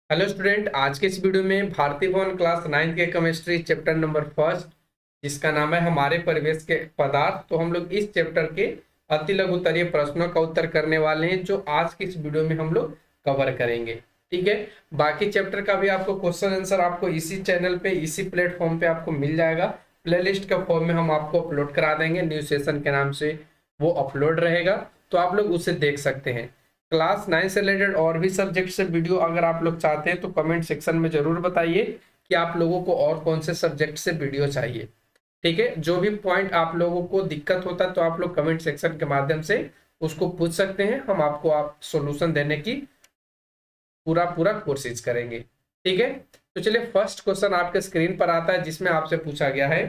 Hello student, आज के इस वीडियो में भारती भवन क्लास 9 के केमिस्ट्री चैप्टर नंबर फर्स्ट, जिसका नाम है हमारे परिवेश के पदार्थ। तो हम लोग इस चैप्टर के अति लघु उत्तरीय प्रश्नों का उत्तर करने वाले हैं, जो आज की इस वीडियो में हम लोग कवर करेंगे। ठीक है। बाकी चैप्टर का भी आपको क्वेश्चन आंसर आपको इसी चैनल पे, इसी प्लेटफॉर्म पे आपको मिल जाएगा। प्लेलिस्ट का फॉर्म में हम आपको अपलोड करा देंगे, न्यू सेशन के नाम से वो अपलोड रहेगा, तो आप लोग उसे देख सकते हैं। क्लास 9 से रिलेटेड और भी सब्जेक्ट से वीडियो अगर आप लोग चाहते हैं तो कमेंट सेक्शन में जरूर बताइए कि आप लोगों को और कौन से सब्जेक्ट से वीडियो चाहिए। ठीक है। जो भी पॉइंट आप लोगों को दिक्कत होता है तो आप लोग कमेंट सेक्शन के माध्यम से उसको पूछ सकते हैं, हम आपको सॉल्यूशन देने की पूरा पूरा कोशिश करेंगे। ठीक है। तो चलिए, फर्स्ट क्वेश्चन आपके स्क्रीन पर आता है, जिसमें आपसे पूछा गया है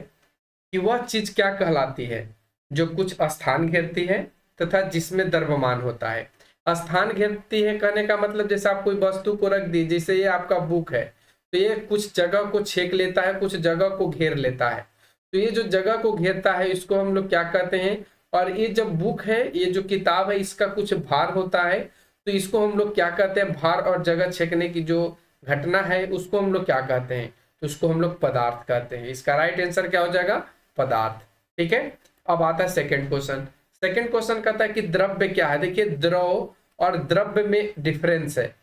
कि वह चीज क्या कहलाती है जो कुछ स्थान घेरती है तथा जिसमें द्रव्यमान होता है। स्थान घेरती है कहने का मतलब, जैसे आप कोई वस्तु को रख दी, जैसे ये आपका बुक है, तो ये कुछ जगह को छेक लेता है, कुछ जगह को घेर लेता है। तो ये जो जगह को घेरता है इसको हम लोग क्या कहते हैं। और ये जब बुक है, ये जो किताब है, इसका कुछ भार होता है, तो इसको हम लोग क्या कहते हैं, भार और जगह छेकने की जो घटना है उसको हम लोग क्या कहते हैं, तो उसको हम लोग पदार्थ कहते हैं। इसका राइट आंसर क्या हो जाएगा, पदार्थ। ठीक है। अब आता है सेकंड क्वेश्चन। सेकंड क्वेश्चन कहता है कि द्रव्य क्या है। देखिए, द्रव और द्रव्य में डिफरेंस है।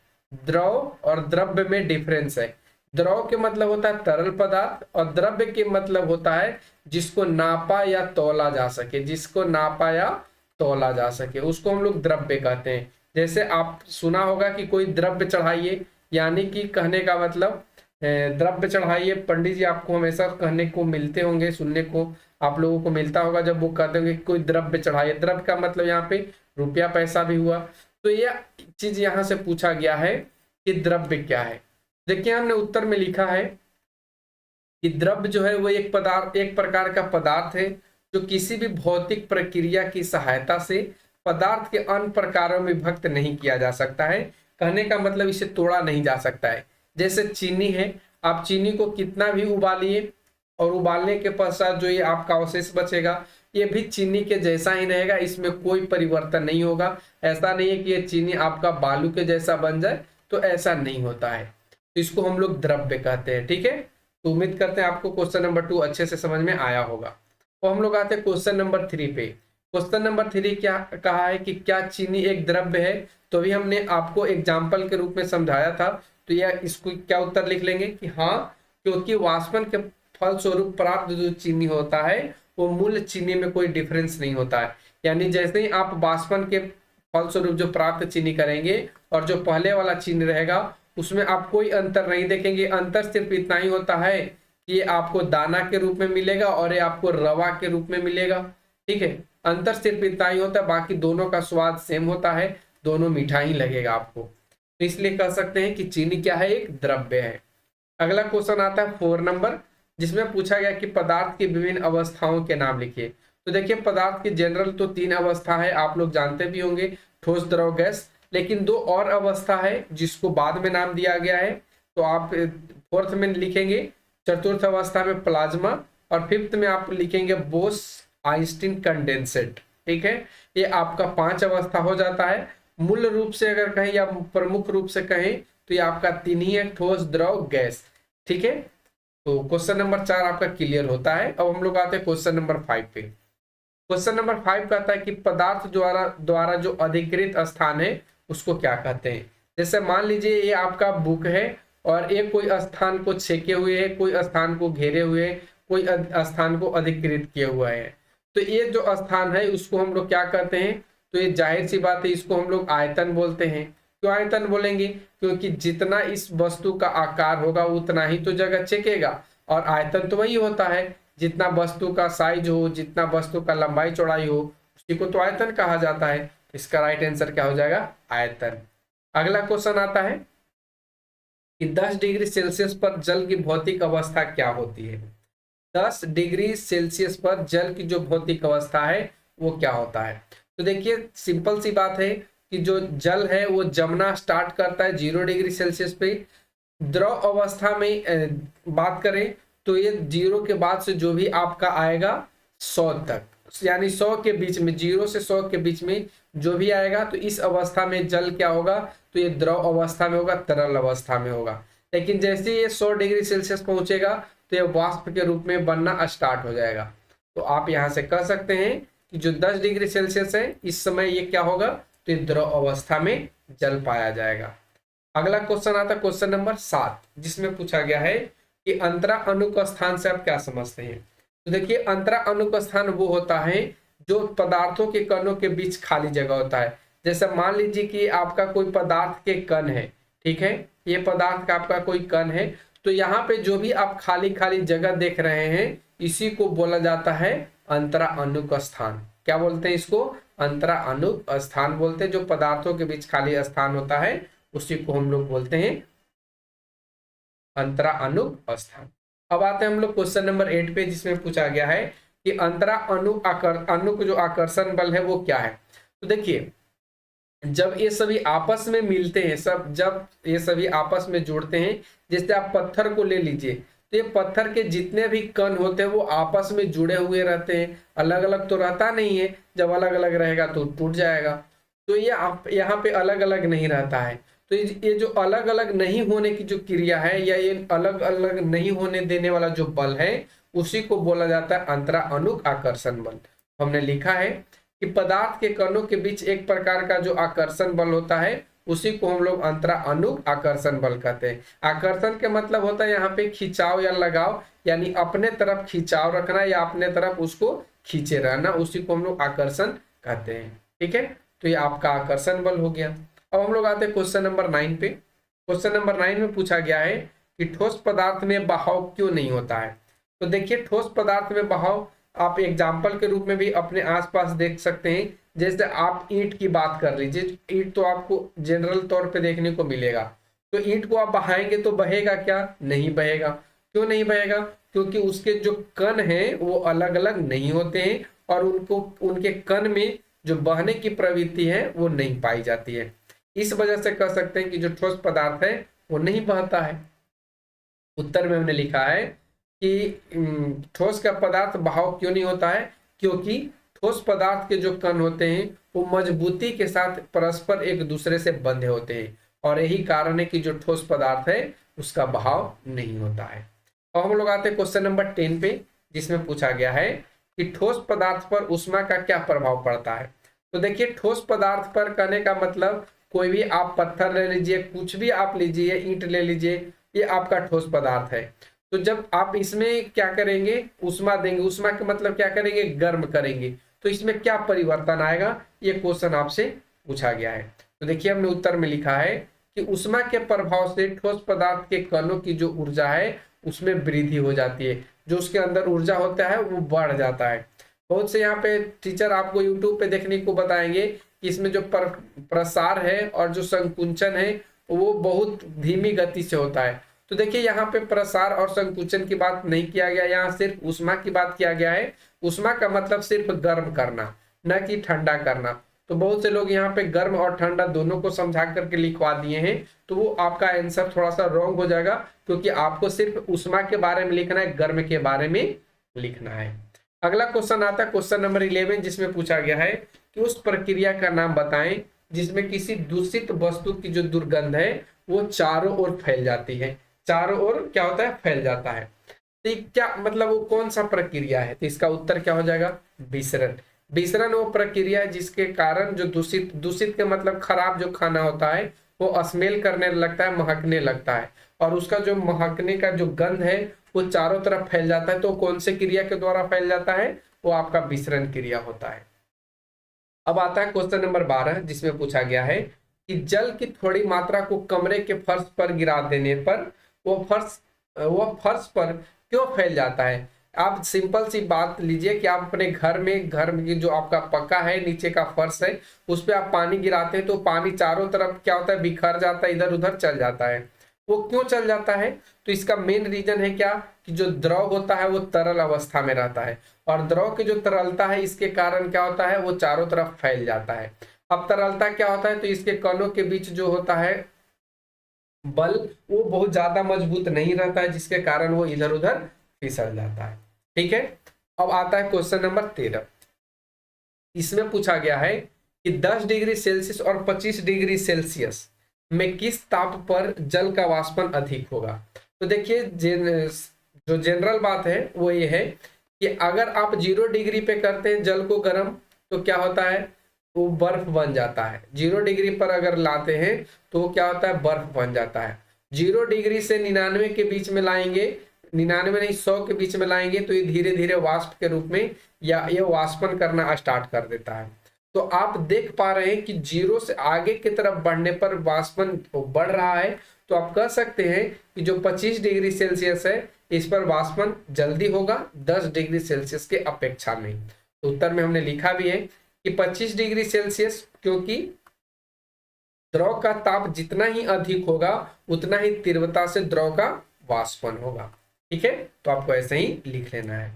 द्रव और द्रव्य में डिफरेंस है। द्रव के मतलब होता है तरल पदार्थ, और द्रव्य के मतलब होता है जिसको नापा या तौला जा सके, जिसको नापा या तौला जा सके, उसको हम लोग द्रव्य कहते हैं। जैसे आप सुना होगा कि कोई द्रव्य चढ़ाइए, यानी कि कहने का मतलब द्रव्य चढ़ाइए। पंडित जी आपको हमेशा कहने को मिलते होंगे, सुनने को आप लोगों को मिलता होगा, जब वो कहते होंगे कि कोई द्रव्य चढ़ाइए। द्रव्य का मतलब यहाँ पे रुपया पैसा भी हुआ। तो ये चीज यहाँ से पूछा गया है कि द्रव्य क्या है। देखिए, हमने उत्तर में लिखा है कि द्रव्य जो है वो एक पदार्थ, एक प्रकार का पदार्थ है जो किसी भी भौतिक प्रक्रिया की सहायता से पदार्थ के अन्य प्रकारों में विभक्त नहीं किया जा सकता है। कहने का मतलब इसे तोड़ा नहीं जा सकता है। जैसे चीनी है, आप चीनी को कितना भी उबालिए और उबालने के पश्चात जो ये आपका अवशेष बचेगा, ये भी चीनी के जैसा ही रहेगा, इसमें कोई परिवर्तन नहीं होगा। ऐसा नहीं है कि ये चीनी आपका बालू के जैसा बन जाए, तो ऐसा नहीं होता है। तो इसको हम लोग द्रव्य कहते हैं। ठीक है। तो उम्मीद करते हैं आपको क्वेश्चन नंबर 2 अच्छे से समझ में आया होगा। तो हम लोग आते हैं क्वेश्चन नंबर 3 पे। क्वेश्चन नंबर 3 क्या कहा है कि क्या चीनी एक द्रव्य है। तो अभी हमने आपको एग्जाम्पल के रूप में समझाया था, तो यह इसको क्या उत्तर लिख लेंगे कि हाँ, क्योंकि वाष्पन के फलस्वरूप प्राप्त जो चीनी होता है वो मूल चीनी में कोई डिफरेंस नहीं होता है। यानी जैसे ही आप वाष्पन के फलस्वरूप जो प्राप्त चीनी करेंगे और जो पहले वाला चीनी रहेगा, उसमें आप कोई अंतर नहीं देखेंगे। अंतर सिर्फ इतना ही होता है कि ये आपको दाना के रूप में मिलेगा और ये आपको रवा के रूप में मिलेगा। ठीक है। अंतर सिर्फ इतना ही होता है, बाकी दोनों का स्वाद सेम होता है, दोनों मीठा ही लगेगा आपको। तो इसलिए कह सकते हैं कि चीनी क्या है, एक द्रव्य है। अगला क्वेश्चन आता है 4 नंबर, जिसमें पूछा गया कि पदार्थ की विभिन्न अवस्थाओं के नाम लिखिए। तो देखिए, पदार्थ की जनरल तो 3 अवस्था है, आप लोग जानते भी होंगे, ठोस, द्रव, गैस। लेकिन 2 और अवस्था है जिसको बाद में नाम दिया गया है, तो आप फोर्थ में लिखेंगे, चतुर्थ अवस्था में प्लाज्मा, और फिफ्थ में आप लिखेंगे बोस आइंस्टीन कंडेंसेट। ठीक है। ये आपका 5 अवस्था हो जाता है। मूल रूप से अगर कहें या प्रमुख रूप से कहें तो ये आपका 3 ही है, ठोस, द्रव, गैस। ठीक है। तो क्वेश्चन नंबर 4 आपका क्लियर होता है। अब हम लोग आते हैं क्वेश्चन नंबर 5 पे। क्वेश्चन नंबर 5 कहता है कि पदार्थ द्वारा द्वारा जो अधिकृत स्थान है उसको क्या कहते हैं। जैसे मान लीजिए ये आपका बुक है और एक कोई स्थान को छेके हुए है, कोई स्थान को घेरे हुए है, कोई स्थान को अधिकृत किए हुआ है। तो ये जो स्थान है उसको हम लोग क्या कहते हैं। तो ये जाहिर सी बात है, इसको हम लोग आयतन बोलते हैं। क्यों आयतन बोलेंगे, क्योंकि जितना इस वस्तु का आकार होगा उतना ही तो जगह छेकेगा, और आयतन तो वही होता है जितना वस्तु का साइज हो, जितना वस्तु का लंबाई चौड़ाई हो, उसी को तो आयतन कहा जाता है। इसका राइट आंसर क्या हो जाएगा, आयतन। अगला क्वेश्चन आता है कि 10 डिग्री सेल्सियस पर जल की भौतिक अवस्था क्या होती है। 10 डिग्री सेल्सियस पर जल की जो भौतिक अवस्था है वो क्या होता है। तो देखिए, सिंपल सी बात है कि जो जल है वो जमना स्टार्ट करता है 0 डिग्री सेल्सियस पे। द्रव अवस्था में बात करें तो ये 0 के बाद से जो भी आपका आएगा 100 तक, यानी 100 के बीच में, 0 से 100 के बीच में जो भी आएगा तो इस अवस्था में जल क्या होगा, तो ये द्रव अवस्था में होगा, तरल अवस्था में होगा। लेकिन जैसे ये 100 डिग्री सेल्सियस पहुंचेगा तो ये वाष्प के रूप में बनना स्टार्ट हो जाएगा। तो आप यहाँ से कह सकते हैं कि जो 10 डिग्री सेल्सियस है इस समय ये क्या होगा, तो ये द्रव अवस्था में जल पाया जाएगा। अगला क्वेश्चन आता है क्वेश्चन नंबर 7, जिसमें पूछा गया है कि अंतरा अणुक स्थान से आप क्या समझते हैं। तो देखिए अंतरा अणुक स्थान वो होता है जो पदार्थों के कणों के बीच खाली जगह होता है। जैसे मान लीजिए कि आपका कोई पदार्थ के कण है, ठीक है, ये पदार्थ का आपका कोई कण है, तो यहाँ पे जो भी आप खाली खाली जगह देख रहे हैं इसी को बोला जाता है अंतरा अणुक स्थान। क्या बोलते हैं इसको, अंतरा अणुक स्थान बोलते हैं। जो पदार्थों के बीच खाली स्थान होता है उसी को हम लोग बोलते हैं अंतरा अणुक स्थान। अब आते हैं हम लोग क्वेश्चन नंबर 8 पे, जिसमें पूछा गया है कि अंतरा अणुक जो आकर्षण बल है वो क्या है। तो देखिए जब ये सभी आपस में मिलते हैं, जब ये सभी आपस में जुड़ते हैं, जैसे आप पत्थर को ले लीजिए, तो ये पत्थर के जितने भी कण होते हैं वो आपस में जुड़े हुए रहते हैं, अलग अलग तो रहता नहीं है। जब अलग अलग रहेगा तो टूट जाएगा। तो ये यहाँ पे अलग अलग नहीं रहता है। तो ये जो अलग अलग नहीं होने की जो क्रिया है या ये अलग अलग नहीं होने देने वाला जो बल है उसी को बोला जाता है अंतरा अणुक आकर्षण बल। हमने लिखा है कि पदार्थ के कणों के बीच एक प्रकार का जो आकर्षण बल होता है उसी को हम लोग अंतरा अणुक आकर्षण बल कहते हैं। आकर्षण के मतलब होता है यहाँ पे खिंचाव या लगाव, यानी अपने तरफ खिंचाव रखना या अपने तरफ उसको खींचे रहना, उसी को हम लोग आकर्षण कहते हैं। ठीक है, तो ये आपका आकर्षण बल हो गया। अब हम लोग आते हैं क्वेश्चन नंबर 9 पे। क्वेश्चन नंबर 9 में पूछा गया है कि ठोस पदार्थ में बहाव क्यों नहीं होता है। तो देखिए ठोस पदार्थ में बहाव आप एग्जाम्पल के रूप में भी अपने आसपास देख सकते हैं। जैसे आप ईंट की बात कर लीजिए, ईंट तो आपको जनरल तौर पे देखने को मिलेगा। तो ईंट को आप बहाएंगे तो बहेगा क्या, नहीं बहेगा। क्यों नहीं बहेगा, क्योंकि उसके जो कण हैं वो अलग अलग नहीं होते हैं और उनके कण में जो बहने की प्रवृत्ति है वो नहीं पाई जाती है। इस वजह से कह सकते हैं कि जो ठोस पदार्थ है वो नहीं बहता है। उत्तर में हमने लिखा है कि ठोस का पदार्थ बहाव क्यों नहीं होता है, क्योंकि ठोस पदार्थ के जो कण होते हैं वो मजबूती के साथ परस्पर एक दूसरे से बंधे होते हैं और यही कारण है कि जो ठोस पदार्थ है उसका बहाव नहीं होता है। अब हम लोग आते हैं क्वेश्चन नंबर 10 पे, जिसमें पूछा गया है कि ठोस पदार्थ पर ऊष्मा का क्या प्रभाव पड़ता है। तो देखिए ठोस पदार्थ पर कहने का मतलब कोई भी आप पत्थर ले लीजिए, कुछ भी आप लीजिए, ईंट ले लीजिए, ये आपका ठोस पदार्थ है। तो जब आप इसमें क्या करेंगे, ऊष्मा देंगे, ऊष्मा का मतलब क्या करेंगे, गर्म करेंगे, तो इसमें क्या परिवर्तन आएगा, ये क्वेश्चन आपसे पूछा गया है। तो देखिए हमने उत्तर में लिखा है कि ऊष्मा के प्रभाव से ठोस पदार्थ के कणों की जो ऊर्जा है उसमें वृद्धि हो जाती है, जो उसके अंदर ऊर्जा होता है वो बढ़ जाता है। बहुत से यहाँ पे टीचर आपको यूट्यूब पे देखने को बताएंगे कि इसमें जो प्रसार है और जो संकुचन है वो बहुत धीमी गति से होता है। तो देखिए यहाँ पे प्रसार और संकुचन की बात नहीं किया गया, यहाँ सिर्फ ऊष्मा की बात किया गया है। ऊष्मा का मतलब सिर्फ गर्म करना, न कि ठंडा करना। तो बहुत से लोग यहाँ पे गर्म और ठंडा दोनों को समझा करके लिखवा दिए हैं, तो वो आपका आंसर थोड़ा सा रॉन्ग हो जाएगा, क्योंकि आपको सिर्फ ऊष्मा के बारे में लिखना है, गर्म के बारे में लिखना है। अगला क्वेश्चन आता है क्वेश्चन नंबर 11, जिसमें पूछा गया है कि उस प्रक्रिया का नाम बताएं जिसमें किसी दूषित वस्तु की जो दुर्गंध है वो चारों ओर फैल जाती है। चारों ओर क्या होता है, फैल जाता है। तो क्या मतलब वो कौन सा प्रक्रिया है, तो इसका उत्तर क्या हो जाएगा, विसरण। विसरण वो प्रक्रिया है जिसके कारण जो दूषित के मतलब खराब जो खाना होता है वो स्मेल करने लगता है, महकने लगता है, और उसका जो महकने का जो गंध है वो चारों तरफ फैल जाता है। तो कौन से क्रिया के द्वारा फैल जाता है, वो आपका विसरण क्रिया होता है। अब आता है क्वेश्चन नंबर 12, जिसमें पूछा गया है कि जल की थोड़ी मात्रा को कमरे के फर्श पर गिरा देने पर वो फर्श पर क्यों फैल जाता है। आप सिंपल सी बात लीजिए कि आप अपने घर में जो आपका पक्का है, नीचे का फर्श है, उस पर आप पानी गिराते हैं तो पानी चारों तरफ क्या होता है, बिखर जाता है, इधर उधर चल जाता है। वो क्यों चल जाता है, तो इसका मेन रीजन है क्या, कि जो द्रव होता है वो तरल अवस्था में रहता है, और द्रव की जो तरलता है इसके कारण क्या होता है, वो चारों तरफ फैल जाता है। अब तरलता क्या होता है, तो इसके कणों के बीच जो होता है बल वो बहुत ज्यादा मजबूत नहीं रहता है, जिसके कारण वो इधर उधर फिसल जाता है। ठीक है, अब आता है क्वेश्चन नंबर 13। इसमें पूछा गया है कि 10 डिग्री सेल्सियस और 25 डिग्री सेल्सियस में किस ताप पर जल का वाष्पन अधिक होगा। तो देखिए जो जनरल बात है वो ये है कि अगर आप 0 डिग्री पे करते हैं जल को गर्म तो क्या होता है, वो बर्फ बन जाता है। 0 डिग्री पर अगर लाते हैं तो क्या होता है, बर्फ बन जाता है। 0 डिग्री से 99 के बीच में लाएंगे, 99 नहीं 100 के बीच में लाएंगे तो ये धीरे धीरे वाष्प के रूप में या ये वाष्पन करना स्टार्ट कर देता है। तो आप देख पा रहे हैं कि 0 से आगे की तरफ बढ़ने पर वाष्पन बढ़ रहा है। तो आप कह सकते हैं कि जो 25 डिग्री सेल्सियस है इस पर वाष्पन जल्दी होगा 10 डिग्री सेल्सियस के अपेक्षा में। तो उत्तर में हमने लिखा भी है कि 25 डिग्री सेल्सियस, क्योंकि द्रव का ताप जितना ही अधिक होगा उतना ही तीव्रता से द्रव का वाष्पन होगा। ठीक है, तो आपको ऐसे ही लिख लेना है।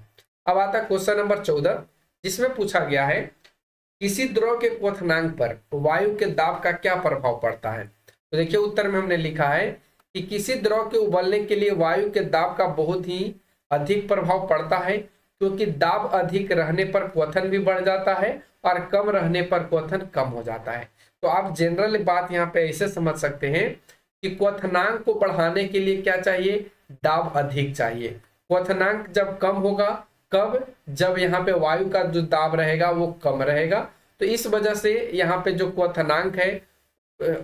अब आता है क्वेश्चन नंबर 14, जिसमें पूछा गया है किसी द्रव के क्वथनांक पर वायु के दाब का क्या प्रभाव पड़ता है। तो देखिए उत्तर में हमने लिखा है कि किसी द्रव के उबलने के लिए वायु के दाब का बहुत ही अधिक प्रभाव पड़ता है, क्योंकि दाब अधिक रहने पर क्वथन भी बढ़ जाता है और कम रहने पर क्वथन कम हो जाता है। तो आप जनरल बात यहाँ पे ऐसे समझ सकते हैं कि क्वथनांक को बढ़ाने के लिए क्या चाहिए, दाब अधिक चाहिए। क्वथनांक जब कम होगा कब, जब यहाँ पे वायु का जो दाब रहेगा वो कम रहेगा। तो इस वजह से यहाँ पे जो क्वथनांक है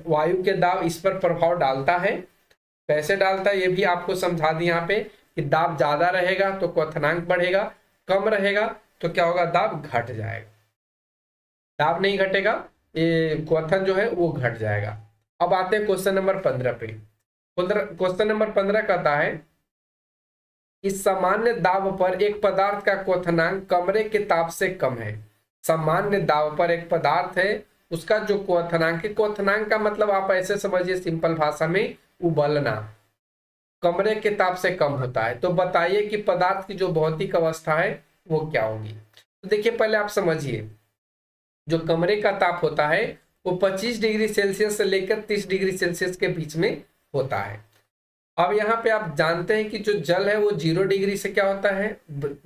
वायु के दाब इस पर प्रभाव डालता है। कैसे डालता है ये भी आपको समझा दी यहाँ पे कि दाब ज्यादा रहेगा तो क्वथनांक बढ़ेगा, कम रहेगा तो क्या होगा, दाब घट जाएगा। दाब नहीं घटेगा, ये क्वथन जो है वो घट जाएगा। अब आते हैं क्वेश्चन नंबर 15 पे। क्वेश्चन नंबर 15 कहता है कि सामान्य दाब पर एक पदार्थ का क्वथनांक कमरे के ताप से कम है। सामान्य दाब पर एक पदार्थ है उसका जो क्वथनांक है, क्वथनांक का मतलब आप ऐसे समझिए सिंपल भाषा में उबलना, कमरे के ताप से कम होता है। तो बताइए कि पदार्थ की जो भौतिक अवस्था है वो क्या होगी। तो देखिए पहले आप समझिए, जो कमरे का ताप होता है वो 25 डिग्री सेल्सियस से लेकर 30 डिग्री सेल्सियस के बीच में होता है। अब यहाँ पे आप जानते हैं कि जो जल है वो 0 डिग्री से क्या होता है,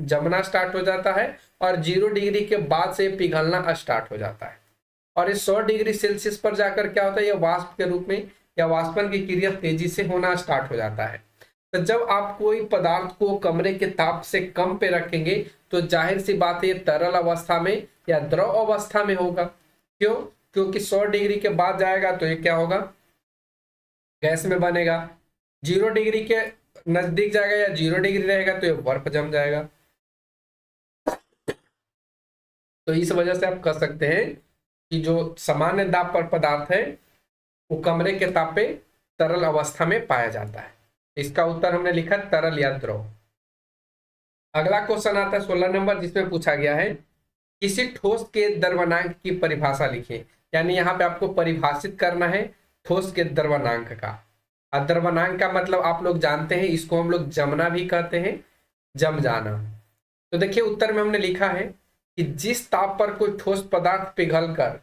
जमना स्टार्ट हो जाता है और 0 डिग्री के बाद से पिघलना स्टार्ट हो जाता है। और इस 100 डिग्री सेल्सियस पर जाकर क्या होता है, ये वाष्प के रूप में या वाष्पन की क्रिया तेजी से होना स्टार्ट हो जाता है। तो जब आप कोई पदार्थ को कमरे के ताप से कम पे रखेंगे तो जाहिर सी बात है ये तरल अवस्था में या द्रव अवस्था में होगा। क्यों, क्योंकि 100 डिग्री के बाद जाएगा तो ये क्या होगा, गैस में बनेगा। 0 डिग्री के नजदीक जाएगा या 0 डिग्री रहेगा तो ये बर्फ जम जाएगा। तो इस वजह से आप कह सकते हैं कि जो सामान्य दाब पर पदार्थ है वो कमरे के ताप पे तरल अवस्था में पाया जाता है। इसका उत्तर हमने लिखा तरल या द्रव। अगला क्वेश्चन आता है 16 नंबर, जिसमें पूछा गया है किसी ठोस के द्रव्यमानांक की परिभाषा लिखिए। यानी यहाँ पे आपको परिभाषित करना है ठोस के द्रव्यमानांक का। द्रव्यमानांक का मतलब आप लोग जानते हैं, इसको हम लोग जमना भी कहते हैं, जम जाना। तो देखिए उत्तर में हमने लिखा है कि जिस ताप पर कोई ठोस पदार्थ पिघलकर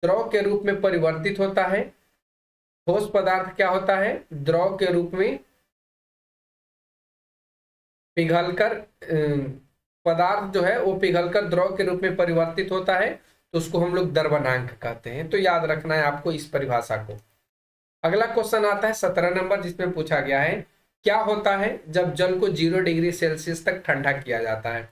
द्रव के रूप में परिवर्तित होता है, ठोस पदार्थ क्या होता है, द्रव के रूप में पिघलकर पदार्थ जो है वो पिघलकर द्रव के रूप में परिवर्तित होता है, तो उसको हम लोग द्रव्यमानांक कहते हैं। तो याद रखना है आपको इस परिभाषा को। अगला क्वेश्चन आता है 17 नंबर, जिसमें पूछा गया है क्या होता है जब जल को 0 डिग्री सेल्सियस तक ठंडा किया जाता है।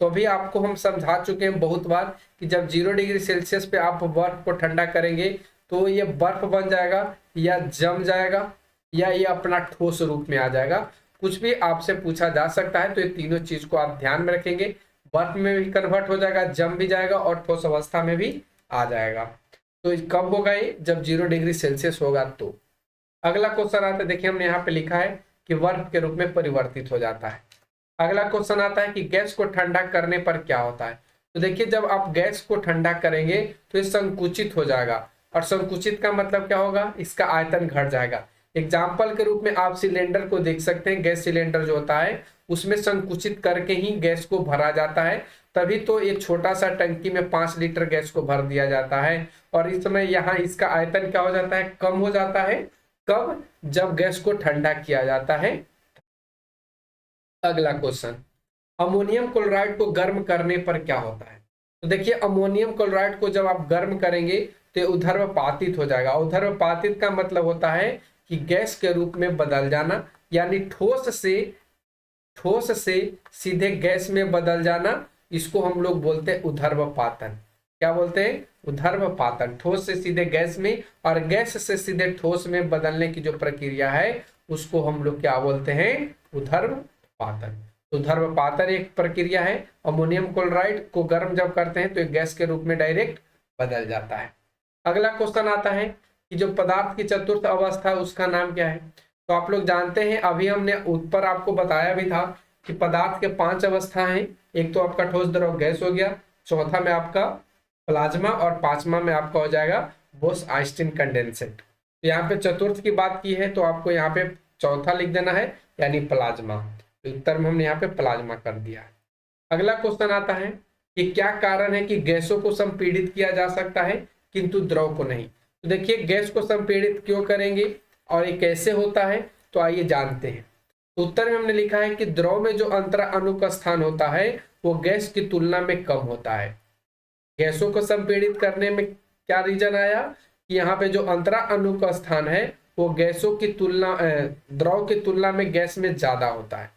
तो अभी आपको हम समझा चुके हैं बहुत बार कि जब 0 डिग्री सेल्सियस पे आप बर्फ को ठंडा करेंगे तो ये बर्फ बन जाएगा या जम जाएगा या ये अपना ठोस रूप में आ जाएगा। कुछ भी आपसे पूछा जा सकता है, तो ये तीनों चीज को आप ध्यान में रखेंगे। बर्फ में भी कन्वर्ट हो जाएगा, जम भी जाएगा और ठोस अवस्था में भी आ जाएगा। तो कब होगा ये, जब 0 डिग्री सेल्सियस होगा। तो अगला क्वेश्चन आता है, देखिए हमने यहाँ पे लिखा है कि बर्फ के रूप में परिवर्तित हो जाता है। अगला क्वेश्चन आता है कि गैस को ठंडा करने पर क्या होता है। तो देखिए जब आप गैस को ठंडा करेंगे तो ये संकुचित हो जाएगा, और संकुचित का मतलब क्या होगा, इसका आयतन घट जाएगा। एग्जाम्पल के रूप में आप सिलेंडर को देख सकते हैं, गैस सिलेंडर जो होता है उसमें संकुचित करके ही गैस को भरा जाता है, तभी तो ये छोटा सा टंकी में 5 लीटर गैस को भर दिया जाता है। और इस समय यहाँ इसका आयतन क्या हो जाता है, कम हो जाता है। कब, जब गैस को ठंडा किया जाता है। अगला क्वेश्चन, अमोनियम क्लोराइड को गर्म करने पर क्या होता है। तो देखिए अमोनियम क्लोराइड को जब आप गर्म करेंगे तो ये ऊर्ध्वपातित हो जाएगा। ऊर्ध्वपातित का मतलब होता है कि गैस के रूप में बदल जाना, यानी ठोस से सीधे गैस में बदल जाना, इसको हम लोग बोलते हैं ऊर्ध्वपातन। क्या बोलते हैं? ऊर्ध्वपातन। ठोस से सीधे गैस में और गैस से सीधे ठोस में बदलने की जो प्रक्रिया है उसको हम लोग क्या बोलते हैं? ऊर्ध्वपातन। ऊर्ध्वपातन एक प्रक्रिया है। अमोनियम क्लोराइड को गर्म जब करते हैं तो एक गैस के रूप में डायरेक्ट बदल जाता है। अगला क्वेश्चन आता है कि जो पदार्थ की चतुर्थ अवस्था है उसका नाम क्या है? तो आप लोग जानते हैं, अभी हमने ऊपर आपको बताया भी था कि पदार्थ के 5 अवस्था हैं। एक तो आपका ठोस, द्रव, गैस हो गया, चौथा में आपका प्लाज्मा और पांचवा में आपका हो जाएगा बोस-आइंस्टीन कंडेंसेट। तो यहाँ पे चतुर्थ की बात की है तो आपको यहाँ पे चौथा लिख देना है, यानी प्लाज्मा। तो उत्तर में हमने यहाँ पे प्लाज्मा कर दिया है। अगला क्वेश्चन आता है कि क्या कारण है कि गैसों को संपीड़ित किया जा सकता है किंतु द्रव को नहीं? तो देखिए गैस को संपीड़ित क्यों करेंगे और ये कैसे होता है, तो आइए जानते हैं। तो उत्तर में हमने लिखा है कि द्रव में जो अंतरा अणु का स्थान होता है वो गैस की तुलना में कम होता है। गैसों को संपीड़ित करने में क्या रीजन आया कि यहाँ पे जो अंतरा अणु का स्थान है वो गैसों की तुलना द्रव की तुलना में गैस में ज्यादा होता है,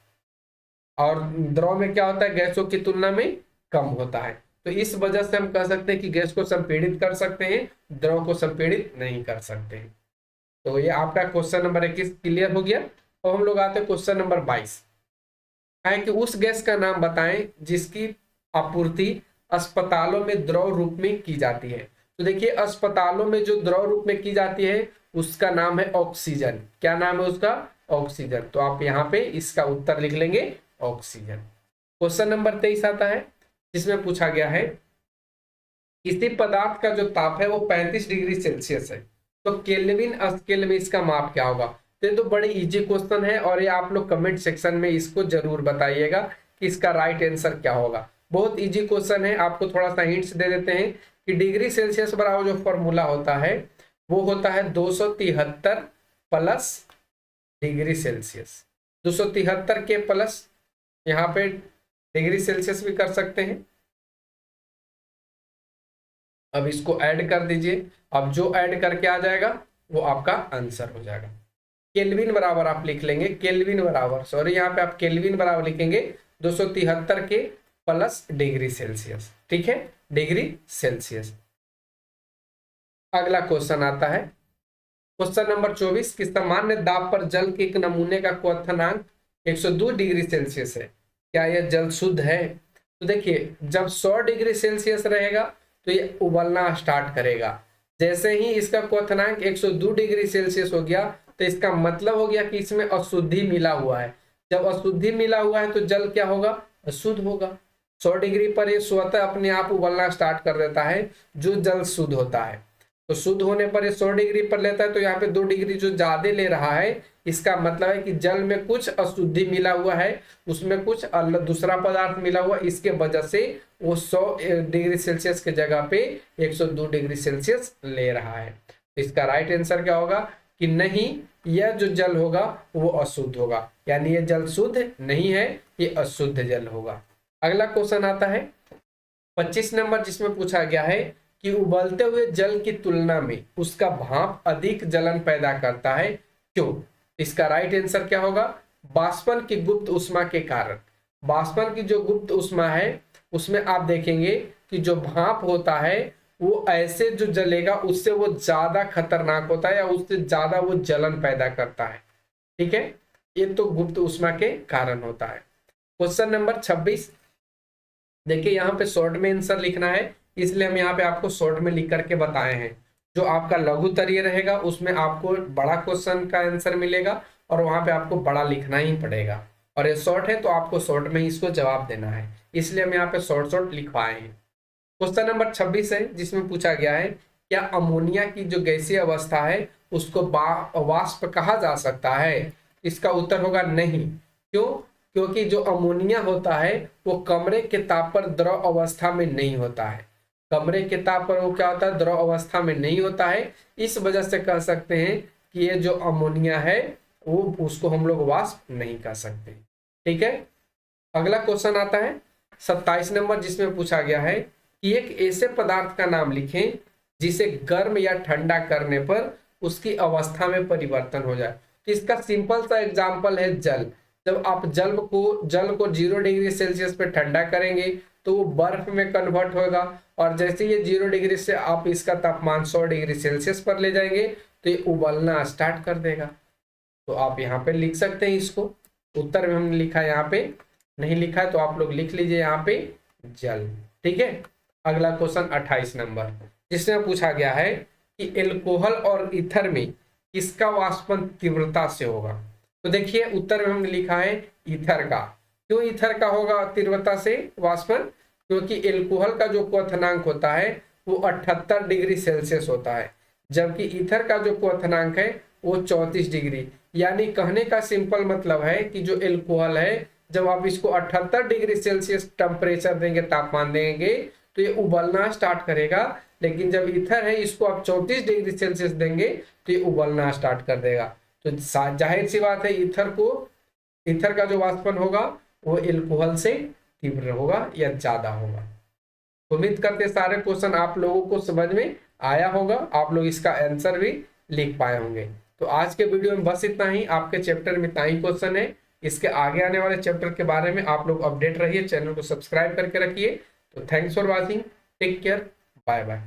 और द्रव में क्या होता है? गैसों की तुलना में कम होता है। तो इस वजह से हम कह सकते हैं कि गैस को संपीड़ित कर सकते हैं, द्रव को संपीड़ित नहीं कर सकते हैं। तो ये आपका क्वेश्चन नंबर 21 क्लियर हो गया। और हम लोग आते हैं क्वेश्चन नंबर 22, है कि उस गैस का नाम बताएं जिसकी आपूर्ति अस्पतालों में द्रव रूप में की जाती है। तो देखिए अस्पतालों में जो द्रव रूप में की जाती है उसका नाम है ऑक्सीजन। क्या नाम है उसका? ऑक्सीजन। तो आप यहाँ पे इसका उत्तर लिख लेंगे ऑक्सीजन। क्वेश्चन नंबर 23 आता है जिसमें पूछा गया है किसी पदार्थ का जो ताप है वो 35 डिग्री सेल्सियस है, तो केल्विन स्केल में इसका माप क्या होगा? तो ये तो बड़ी इजी क्वेश्चन है और ये आप लोग कमेंट सेक्शन में इसको जरूर बताइएगा कि इसका राइट आंसर क्या होगा। बहुत इजी क्वेश्चन है। आपको थोड़ा सा हिंट्स दे देते हैं कि डिग्री सेल्सियस बराबर जो फॉर्मूला होता है वो होता है 273 प्लस डिग्री सेल्सियस। 273 के प्लस यहाँ पे डिग्री सेल्सियस भी कर सकते हैं। अब इसको ऐड कर दीजिए। अब जो ऐड करके आ जाएगा वो आपका आंसर हो जाएगा। केल्विन बराबर आप लिख लेंगे, केल्विन बराबर, सॉरी यहाँ पे आप केल्विन बराबर लिखेंगे 273 के प्लस डिग्री सेल्सियस। ठीक है, डिग्री सेल्सियस। अगला क्वेश्चन आता है क्वेश्चन नंबर 24 कि सामान्य दाब पर जल के एक नमूने का क्वथनांक 102 डिग्री सेल्सियस है, क्या यह जल शुद्ध है? तो देखिए जब 100 डिग्री सेल्सियस रहेगा तो ये उबलना स्टार्ट करेगा। जैसे ही इसका क्वथनांक 102 डिग्री सेल्सियस हो गया तो इसका मतलब हो गया कि इसमें अशुद्धि मिला हुआ है। जब अशुद्धि मिला हुआ है तो जल क्या होगा? अशुद्ध होगा। 100 डिग्री पर ये स्वतः अपने आप उबलना स्टार्ट कर देता है, जो जल शुद्ध होता है। तो शुद्ध होने पर ये 100 डिग्री पर लेता है, तो यहाँ पे 2 डिग्री जो ज्यादा ले रहा है इसका मतलब है कि जल में कुछ अशुद्धि मिला हुआ है, उसमें कुछ दूसरा पदार्थ मिला हुआ, इसके वजह से वो 100 डिग्री सेल्सियस के जगह पे 102 डिग्री सेल्सियस ले रहा है। तो इसका राइट आंसर क्या होगा कि नहीं, यह जो जल होगा वो अशुद्ध होगा, यानी ये जल शुद्ध नहीं है, ये अशुद्ध जल होगा। अगला क्वेश्चन आता है 25 नंबर जिसमें पूछा गया है कि उबलते हुए जल की तुलना में उसका भाप अधिक जलन पैदा करता है, क्यों? इसका राइट आंसर क्या होगा? बाष्पन की गुप्त ऊष्मा के कारण। बाष्पन की जो गुप्त ऊष्मा है उसमें आप देखेंगे कि जो भाप होता है वो ऐसे जो जलेगा उससे वो ज्यादा खतरनाक होता है या उससे ज्यादा वो जलन पैदा करता है। ठीक है, ये तो गुप्त ऊष्मा के कारण होता है। क्वेश्चन नंबर 26 देखिए यहाँ पे शॉर्ट में आंसर लिखना है, इसलिए हम यहाँ पे आपको शॉर्ट में लिख करके बताए हैं। जो आपका लघु उत्तरीय रहेगा उसमें आपको बड़ा क्वेश्चन का आंसर मिलेगा और वहां पे आपको बड़ा लिखना ही पड़ेगा, और ये शॉर्ट है तो आपको शॉर्ट में ही इसको जवाब देना है, इसलिए हम यहाँ पे शॉर्ट लिखवाए हैं। क्वेश्चन नंबर 26 है जिसमें पूछा गया है क्या अमोनिया की जो गैसीय अवस्था है उसको वाष्प कहा जा सकता है? इसका उत्तर होगा नहीं। क्यों? क्योंकि जो अमोनिया होता है वो कमरे के ताप पर द्रव अवस्था में नहीं होता है। कमरे के ताप पर वो क्या होता है? द्रव अवस्था में नहीं होता है। इस वजह से कह सकते हैं कि ये जो अमोनिया है वो उसको हम लोग वाष्प नहीं कह सकते। ठीक है, अगला क्वेश्चन आता है 27 नंबर जिसमें पूछा गया है कि एक ऐसे पदार्थ का नाम लिखें जिसे गर्म या ठंडा करने पर उसकी अवस्था में परिवर्तन हो जाए। तो इसका सिंपल सा एग्जांपल है जल। जब आप जल को 0 डिग्री सेल्सियस पे ठंडा करेंगे तो वो बर्फ में कन्वर्ट होगा, और जैसे ये 0 डिग्री से आप इसका तापमान 100 डिग्री सेल्सियस पर ले जाएंगे तो ये उबलना स्टार्ट कर देगा। तो आप यहाँ पे लिख सकते हैं इसको। उत्तर में हमने लिखा है, यहाँ पे नहीं लिखा है तो आप लोग लिख लीजिए यहाँ पे जल। ठीक है, अगला क्वेश्चन 28 नंबर, जिसमें पूछा गया है कि एल्कोहल और ईथर में किसका वाष्पन तीव्रता से होगा। तो देखिए उत्तर में हमने लिखा है ईथर का। क्यों ईथर का होगा तीव्रता से वाष्पन? क्योंकि एल्कोहल का जो क्वथनांक होता है वो 78 डिग्री सेल्सियस होता है, जबकि ईथर का जो क्वथनांक है वो 34 डिग्री। यानी कहने का सिंपल मतलब है कि जो एल्कोहल है, जब आप इसको 78 डिग्री सेल्सियस टेम्परेचर देंगे, तापमान देंगे, तो ये उबलना स्टार्ट करेगा। लेकिन जब ईथर है, इसको आप 34 डिग्री सेल्सियस देंगे तो ये उबलना स्टार्ट कर देगा। तो जाहिर सी बात है ईथर का जो वाष्पन होगा वो एल्कोहल से तीव्र होगा या ज्यादा होगा। उम्मीद करते सारे क्वेश्चन आप लोगों को समझ में आया होगा, आप लोग इसका आंसर भी लिख पाए होंगे। तो आज के वीडियो में बस इतना ही। आपके चैप्टर में इतना ही क्वेश्चन है। इसके आगे आने वाले चैप्टर के बारे में आप लोग अपडेट रहिए, चैनल को सब्सक्राइब करके रखिए। तो thanks for watching, take care, bye bye.